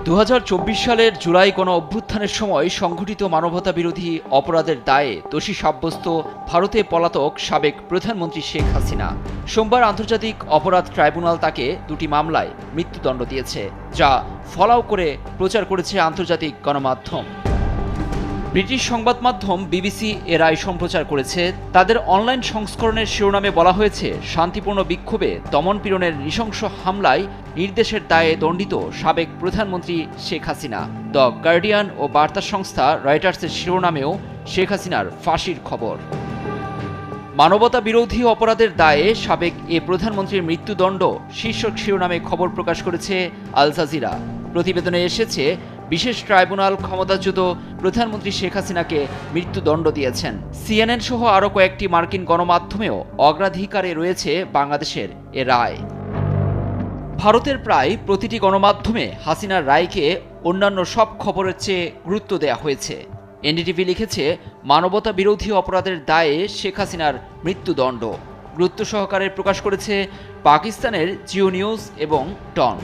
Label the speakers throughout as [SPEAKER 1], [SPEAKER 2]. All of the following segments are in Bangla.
[SPEAKER 1] 2024 সালের জুলাই গণ অভ্যুত্থানের সময় সংঘটিত মানবতাবিরোধী অপরাধের দায়ে দোষী সাব্যস্ত ভারতে পলাতক সাবেক প্রধানমন্ত্রী শেখ হাসিনা সোমবার আন্তর্জাতিক অপরাধ ট্রাইব্যুনাল তাকে দুটি মামলায় মৃত্যুদণ্ড দিয়েছে, যা ফলাও করে প্রচার করেছে আন্তর্জাতিক গণমাধ্যম। ব্রিটিশ সংবাদ মাধ্যম বিবিসি এর রায় সম্প্রচার করেছে। তাদের অনলাইন সংস্করণের শিরোনামে বলা হয়েছে, শান্তিপূর্ণ বিক্ষোভে দমন-পীড়নের নৃশংস হামলায় নির্দেশের দায়ে দণ্ডিত সাবেক প্রধানমন্ত্রী শেখ হাসিনা। দ্য গার্ডিয়ান ও বার্তা সংস্থা রয়টার্সের শিরোনামেও শেখ হাসিনার ফাঁসির খবর। মানবতা বিরোধী অপরাধের দায়ে সাবেক এ প্রধানমন্ত্রীর মৃত্যুদণ্ড শীর্ষক শিরোনামে খবর প্রকাশ করেছে আল জাজিরা। প্রতিবেদনে এসেছে, বিশেষ ট্রাইব্যুনাল ক্ষমতাচ্যুত প্রধানমন্ত্রী শেখ হাসিনাকে মৃত্যুদণ্ড দিয়েছেন। সিএনএন সহ আরও কয়েকটি মার্কিন গণমাধ্যমেও অগ্রাধিকারে রয়েছে বাংলাদেশের এ রায়। ভারতের প্রায় প্রতিটি গণমাধ্যমে হাসিনার রায়কে অন্যান্য সব খবরের চেয়ে গুরুত্ব দেওয়া হয়েছে। এনডিটিভি লিখেছে, মানবতা বিরোধী অপরাধের দায়ে শেখ হাসিনার মৃত্যুদণ্ড। গুরুত্ব সহকারে প্রকাশ করেছে পাকিস্তানের জিও নিউজ এবং ডন।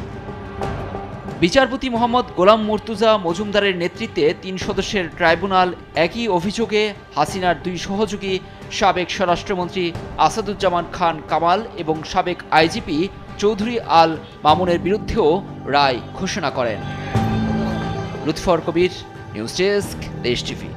[SPEAKER 1] বিচারপতি মোহাম্মদ গোলাম মুর্তুজা মজুমদারের নেতৃত্বে 3 সদস্যের ট্রাইব্যুনাল একই অভিযোগে হাসিনার 2 সহযোগী সাবেক স্বরাষ্ট্রমন্ত্রী আসাদুজ্জামান খান কামাল এবং সাবেক আইজিপি চৌধুরী আল মামুনের বিরুদ্ধেও রায় ঘোষণা করেন। লুৎফর কবির, নিউজ ডেস্ক, দেশ টিভি।